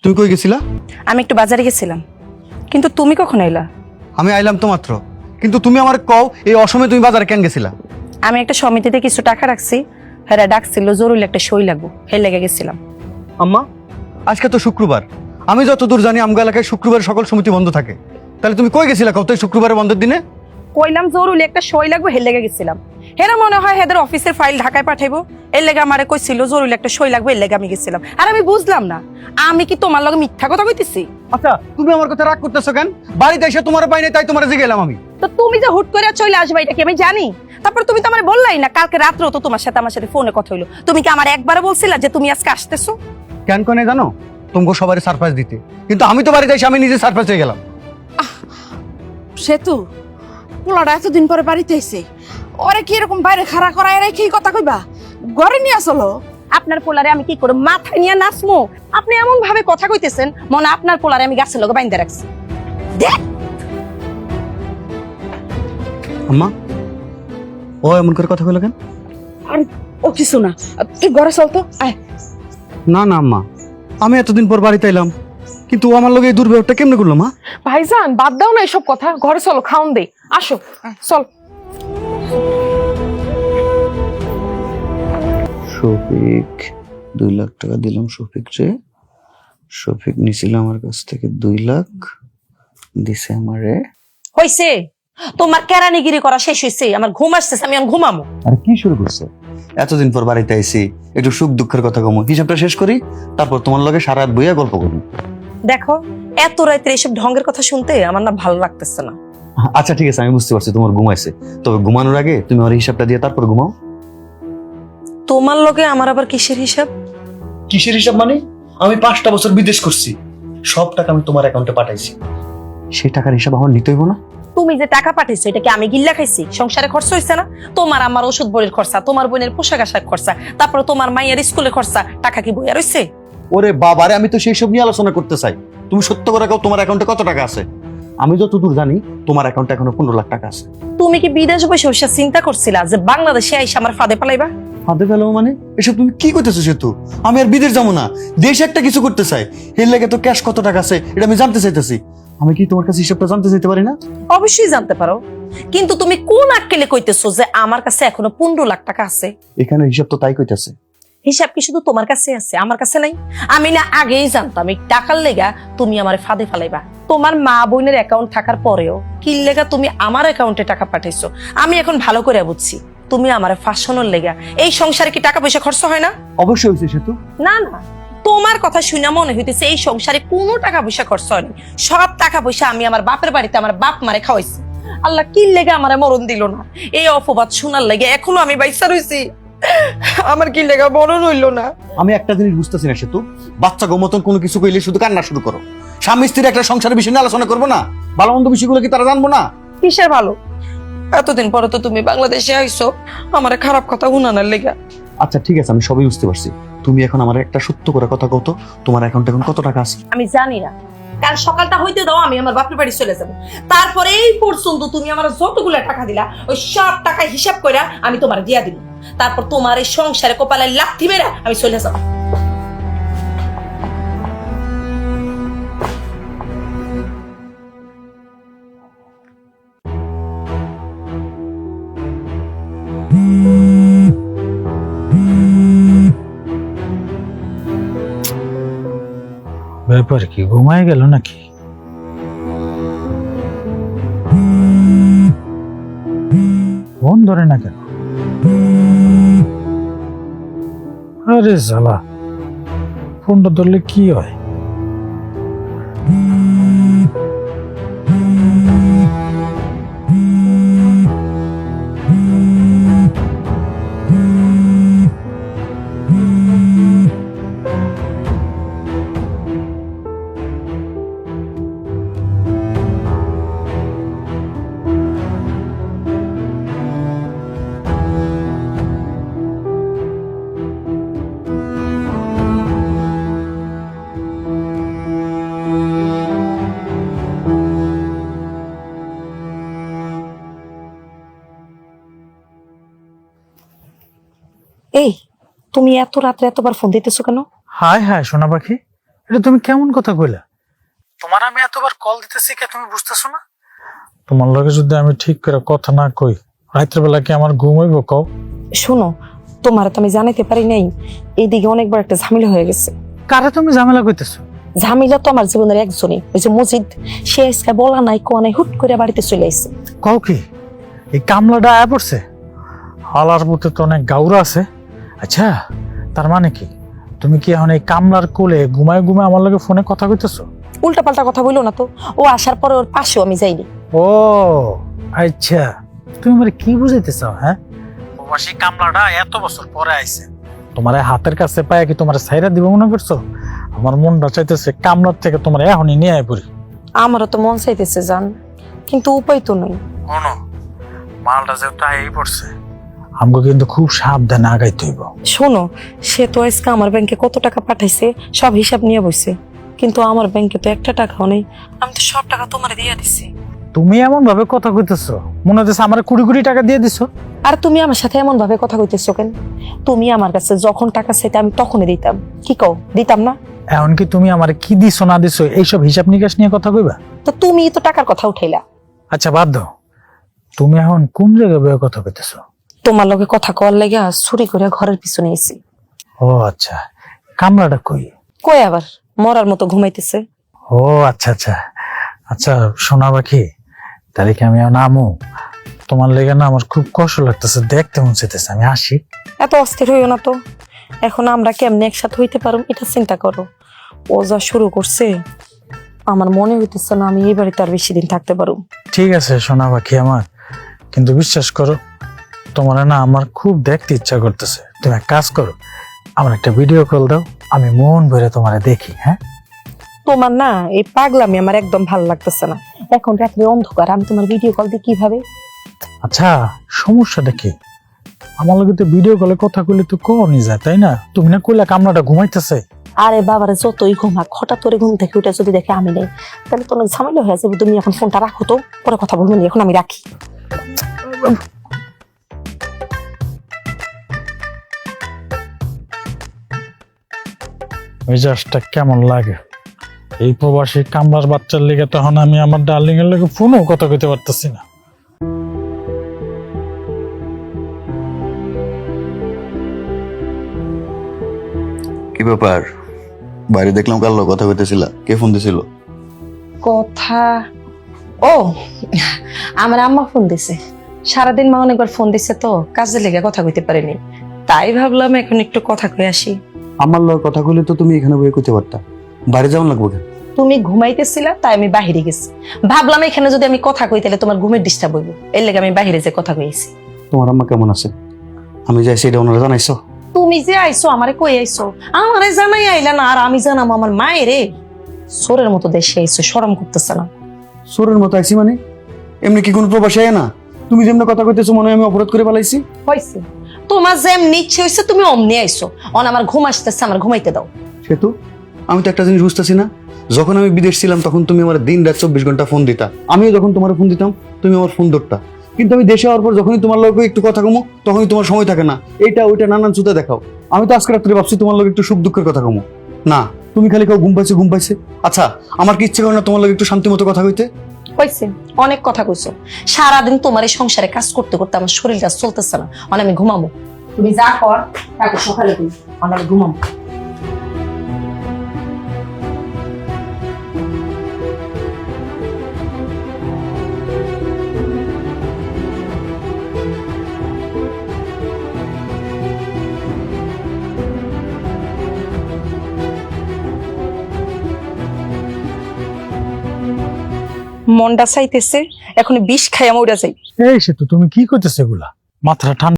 তুমি কই গেছিলা? আমি একটু বাজারে গেছিলাম, কিন্তু তুমি কখন এলা? আমি আইলাম তো মাত্র, কিন্তু তুমি আমার কও এই অসময়ে তুমি বাজারে কেন গেছিলা? আমি একটা সমিতিতে কিছু টাকা রাখছি, হেরা ডাকছিল জরুরি একটা সই লাগবো, হে লেগে গেছিলাম। আম্মা, আজকে তো শুক্রবার, আমি যতদূর জানি আমগা এলাকায় শুক্রবার সকল সমিতি বন্ধ থাকে। তাহলে তুমি কই গেছিলা কত শুক্রবারের বন্ধের দিনে? কইলাম জরুরি একটা সই লাগবো, হে লেগে গেছিলাম। হেরা মনে হয় হেদের অফিসের ফাইল ঢাকায় পাঠাইবো, এর লেগে আমারে কইছিল জরুরি একটা সই লাগবে, এর লেগে আমি গেছিলাম। আর আমি বুঝলাম না, আমি কি তোমার লগে মিথ্যা কথা কইতেছি? আচ্ছা, তুমি আমার কথা রাগ করতেছো কেন? বাড়িতে এসে তোমার পাই নাই তাই তোমার জিগে এলাম আমি। তো তুমি যে হুট করে চলে আসবে এটা কি আমি জানি? তারপর তুমি তো আমার বললাই না, কালকে রাত্রেও তো তোমার সাথে ফোনে কথা হইলো। তুমি কি আমার একবারে বলছিলা যে তুমি আজকে আসতেছো? কেন কোনে জানো? তোমাকে সবারই সারপ্রাইজ দিতে, কিন্তু আমি তো বাড়িতে এসে আমি নিজে সারপ্রাইজ হয়ে গেলাম। সেতু পোলাটা এতদিন পরে বাড়িতে এসে ওরে কি এরকম বাইরে খাড়া করায় রেখে কথা কইবা? ঘরে নিয়ে আসলো। আপনার পোলারে আমি কি করে মাথায় নিয়ে নাচমো? আপনি এমন ভাবে কথা কইতেছেন মনে হয় আপনার পোলারে আমি গাছের লগে বাইন্ধে রাখছি। দেখ আম্মা, ও এমন করে কথা কইলো কেন? আর ও কিছু না, তুই ঘরে চল তো আয়। না না আম্মা, আমি এতদিন পর বাড়িতে এলাম, কিন্তু ও আমার লগে এই দুর্ব্যবহারটা কেমনে করলো মা? ভাইজান বাদ দাও না এসব কথা, ঘরে চলো খাওন দেই, আসো চল। শফিক 2 লাখ টাকা দিলাম শফিক রে। শফিক নিছিল আমার কাছ থেকে 2 লাখ, দিছে আমারে। হইছে, তোমার কেরানিগিরি করা শেষ হইছে, আমার ঘুম আসতেছে, আমি এখন ঘুমামো। আর কি শুরু করছে? এতদিন পর বাড়িতে আইছি, একটু সুখ দুঃখের কথা কমো, হিসাবটা শেষ করি, তারপর তোমার লগে সারা রাত বইয়া গল্প করবো। দেখো, এত রাত্রে এসব ঢঙ্গের কথা শুনতে আমার না ভালো লাগতেছে না। আচ্ছা ঠিক আছে, আমি বুঝতে পারছি তোমার ঘুমাইছে, তবে ঘুমানোর আগে তুমি আমার হিসাবটা দিয়ে তারপর ঘুমাও। তোমার লগে আমার আবার কিসের হিসাব? কিসের হিসাব মানে? আমি 5টা বছর বিদেশ করছি, সব টাকা আমি তোমার অ্যাকাউন্টে পাঠাইছি, সেই টাকার হিসাব আমার নিতে হইব না? তুমি যে টাকা পাঠাইছো এটা কি আমি গিল্লা খাইছি? সংসারে খরচ হইছে না? তোমার আমার ওষুধ বড়ির খরচা, তোমার বোনের পোশাক আশাক খরচা, তারপর তোমার মায়ের স্কুলের খরচা, টাকা কি বইয়া রইছে? ওরে বাবারে, আমি তো সেই সব নিয়ে আলোচনা করতে চাই। তুমি সত্য করে কাও, তোমার অ্যাকাউন্টে কত টাকা আছে? আমি যতদূর জানি তোমার অ্যাকাউন্টে এখনো 15 লাখ টাকা আছে। তুমি কি বিদেশ বসে বসে চিন্তা করছিলা যে বাংলাদেশে আইসা আমার ফাঁদে পালাইবা? হাতে ফেলো মানে? এসব তুমি কি করতেছো সেতু? আমি আর বিদেশ যাবো না, দেশ একটা কিছু করতে চাই, এর লাগে তো ক্যাশ কত টাকা আছে এটা আমি জানতে চাইতেছি। আমি কি তোমার কাছে হিসাবটা জানতে চাইতে পারি না? অবশ্যই জানতে পারো, কিন্তু তুমি কোন আক্কেলে কইতেছো যে আমার কাছে এখনো 15 লাখ টাকা আছে? এখানে হিসাব তো তাই কইতাছে। হিসাব কি শুধু তোমার কাছে আছে, আমার কাছে নাই? আমি না আগেই জানতাম এই টাকার লেগা তুমি আমার ফাঁদে ফালাইবা। তোমার মা বোনের অ্যাকাউন্ট থাকার পরেও কি লেগা তুমি আমার অ্যাকাউন্টে টাকা পাঠাইছো, আমি এখন ভালো করে বুঝছি। তুমি আমার ফাঁসানোর লেগা এই সংসারে কি টাকা পয়সা খরচ হয় না? অবশ্যই হয়েছে সেতু। না না, তোমার কথা শুনে মনে হইতেছে এই সংসারে কোনো টাকা পয়সা খরচ হয়নি। সব টাকা পয়সা আমি আমার বাপের বাড়িতে আমার বাপ মারে খাওয়াইছি। আল্লাহ কি লেগে আমারে মরণ দিল না? এই অপবাদ শোনার লেগে এখনো আমি বাইসা রইছি। আমার কি লেগা মরণ হইল না? আমি একটা জিনিস বুঝতেছি না সেতু, বাচ্চা গো মতন কোনো কিছু কইলে শুধু কান্না শুরু করো। স্বামী স্ত্রীর একটা সংসারের বিষয় নিয়ে আলোচনা করবো না? ভালো মন্দ বিষয়গুলো কি তারা জানবো না? কিসের ভালো? এতদিন পরে তো তুমি বাংলাদেশে আইছো আমারে খারাপ কথা শুনানোর লেগা। আচ্ছা ঠিক আছে, আমি সবই বুঝতে পারছি। তুমি এখন আমার একটা সত্য করে কথা কত, তোমার অ্যাকাউন্টে এখন কত টাকা আছে? আমি জানি না, কাল সকালটা হইতে দাও, আমি আমার বাপের বাড়ি চলে যাবো। তারপরে এই পর্যন্ত তুমি আমার যতগুলো টাকা দিলা ওই সব টাকা হিসাব কইরা আমি তোমার দিয়া দিব। তারপর তোমার এই সংসারে কপালে লাথি মেরা আমি চলে যাবো। ব্যাপার কি, ঘুমায় গেল নাকি? ফোন ধরে না কেন? আরে জ্বালা, ফোনটা ধরলে কি হয়? এই তুমি এত রাত্রে এতবার ফোন দিতেছো কেন? হায় হায় সোনা পাখি, এটা তুমি কেমন কথা কইলা? তোমার আমি এতবার কল দিতেছি কে তুমি বুঝতেছো না? তোমার লগে যদি আমি ঠিক করে কথা না কই, রাতের বেলা কি আমার ঘুম হইব কও? শোনো, তোমার তো আমি জানাইতে পারি নাই, এইদিকে অনেকবার একটা ঝামেলা হয়ে গেছে। কারে তুমি ঝামেলা কইতেছো? ঝামেলা তো আমার জীবনের একজনই, ওই যে মজিদ। সে আজকে বলা নাই কোয়া নাই, হুট করে বাড়িতে চলে আসছে। কও কি এই কামলাটা আয়া পড়ছে? হালার মধ্যে তো অনেক গাউরা আছে। আচ্ছা, তার মানে কি তুমি কি এখন এই কামলার কোলে ঘুমায় ঘুমায় আমার লগে ফোনে কথা কইতেছো? উল্টা পাল্টা কথা বললো না তো। ও আসার পরে ওর পাশেও আমি যাইনি। ও আচ্ছা, তুমি মানে কি বুঝাইতে চাও? হ্যাঁ, প্রবাসী কামলাটা এত বছর পরে আইছে, তোমার এই হাতের কাছে পায় কি তোমার সাইরা দিব মনে করছো? আমার মনটা চাইতেছে কামলার থেকে তোমার এখনই নিয়ে আয় পড়ি। আমারও তো মন চাইতেছে জান, কিন্তু উপায় তো নেই। কোনো মালটা যেহেতু আই পড়ছে, আমাকে কিন্তু খুব সাবধানে আগাইতে হইব। শোনো, সে তো আজকে আমার ব্যাংকে কত টাকা পাঠাইছে সব হিসাব নিয়ে বসে, কিন্তু আমার ব্যাংকে তো একটা টাকাও নেই। আমি তো সব টাকা তোমার দিয়ে দিছি। তুমি এমন ভাবে কথা কইতেছো মনে হচ্ছে আমার 20 টাকা দিয়ে দিছো। আর তুমি আমার সাথে এমন ভাবে কথা কইতেছো কেন? তুমি আমার কাছে যখন টাকা চাইতে আমি তখনই দিতাম, কি কও দিতাম না? এখন কি তুমি আমার কি দিছো না দিছো এইসব হিসাব নিকাশ নিয়ে কথা কইবা? তো তুমি তো টাকার কথা উঠাইলা। আচ্ছা বাদ দাও, তুমি এখন কোন জায়গায় বয়ে কথা কইতেছো? তোমার লগে কথা কওয়ার লাগা চুরি করে ঘরের পিছনে এসি। ও আচ্ছা, কামলাটা কই? কই আবার মরার মতো ঘুমাইতেছে। ও আচ্ছা আচ্ছা আচ্ছা, শোনা বাকি তাহলে কি আমি এখন আমু? তোমার লেগে না আমার খুব কষ্ট লাগতেছে, দেখতে মন চাইতেছে, আমি আসি। এত অস্থির হইও না তো। এখন আমরা কেমনে একসাথে হইতে পারো এটা চিন্তা করো। ও যা শুরু করছে, আমার মনে হইতেছে না আমি এই বাড়িতে আর বেশি দিন থাকতে পারো। ঠিক আছে শোনা বাকি আমার, কিন্তু বিশ্বাস করো তোমার না আমার খুব দেখতে ইচ্ছা করতেছে। তুমি এক কাজ করো, আমার একটা ভিডিও কল দাও, আমি মন ভরে তোমারে দেখি। হ্যাঁ, তোমার না এই পাগলামি আমার একদম ভালো লাগতেছে না। এখন রাত্রে অন্ধকার, আমি তোমার ভিডিও কল দিয়ে কিভাবে? আচ্ছা সমস্যাটা কি? আমার লগে তো ভিডিও কলে কথা কইলে তো কওনি যায়, তাই না? তুমি না কইলা কামলাটা ঘুমাইতেছে। আরে বাবারে, যতই ঘুমাক হঠাৎ করে ঘুম থেকে উঠে যদি দেখে আমি নেই, তাহলে তো অনেক ঝামেলা হয়ে যাবে। তুমি এখন ফোনটা রাখো তো, পরে কথা বলবো নি, এখন আমি রাখি। মেজাজটা কেমন লাগে? এই প্রবাসী কামলার বাচ্চার লেগে তখন আমি আমার ডার্লিং এর লেগে ফোনও কথা কইতে পারতেছি না। কি ব্যাপার? বাইরে দেখলাম কাল কথা কইতেছিলা, কে ফোন দিছিল? কথা, ও আমার আম্মা ফোন দিছে। সারাদিন মা অনেকবার ফোন দিছে, তো কাজে লেগে কথা কইতে পারিনি, তাই ভাবলাম এখন একটু কথা কই আসি। আমার লগে কথা কইলে তো তুমি এখানে বসে কইতে পারতা, বাইরে যাওয়া লাগবে কেন? তুমি ঘুমাইতেছিলা তাই আমি বাহিরে গেছি। ভাবলাম এখানে যদি আমি কথা কই তাহলে তোমার ঘুমের ডিস্টার্ব হইব, এর লেগে আমি বাহিরে যে কথা কইছি। তোমার আম্মা কেমন আছে? আমি যাই সেটা ওনারা জানাইছো? তুমি যে আইছো আমারে কই আইছো? আমারে জানাই আইলা না, আর আমি জানাম আমার মায়েরে? সোরের মতো দেশে আইছো, শরম করতেছে না? সোরের মতো আইছি মানে? এমনি কি কোনো প্রবাসী আয় না? তুমি যেমন কথা কইতেছো মনে হয় আমি অপরাধ করে পালাইছি। হইছে, তোমার যেমনি ইচ্ছে হইছে তুমি অমনি আইছো। অন আমার ঘুম আসতেছে, আমার ঘুমাইতে দাও। সেতু, আমি তো একটা জিনিস বুঝতেছি না, যখন আমি বিদেশ ছিলাম তখন তুমি আমার দিন রাত 24 ঘন্টা ফোন দিতা, আমিও যখন তোমার ফোন দিতাম তুমি আমার ফোন ধরতা, কিন্তু আমি দেশে হওয়ার পর যখনই তোমার লোক একটু কথা কমো তখনই তোমার সময় থাকে না, এইটা ওইটা নানান চুতা দেখাও। আমি তো আজকে রাত্রে ভাবছি তোমার লোক একটু সুখ দুঃখের কথা কমো, না তুমি খালি কেউ ঘুম পাইছে ঘুম পাইছে। আচ্ছা আমার কি ইচ্ছে করে না তোমার লোক একটু শান্তি মতো কথা কইতে? হইছে, অনেক কথা কইছো। সারাদিন তোমার এই সংসারে কাজ করতে করতে আমার শরীরটা চলতেছে না, অন আমি ঘুমাবো। তুমি যা কর তাকে সকালে তুমি, অন আমি ঘুমাবো। মনটা চাইতেছে এখন বিষ খাইয়া মরে যাই। এই সে তো তুমি কি কইতেছো এগুলা? মাথাটা ঠান্ডা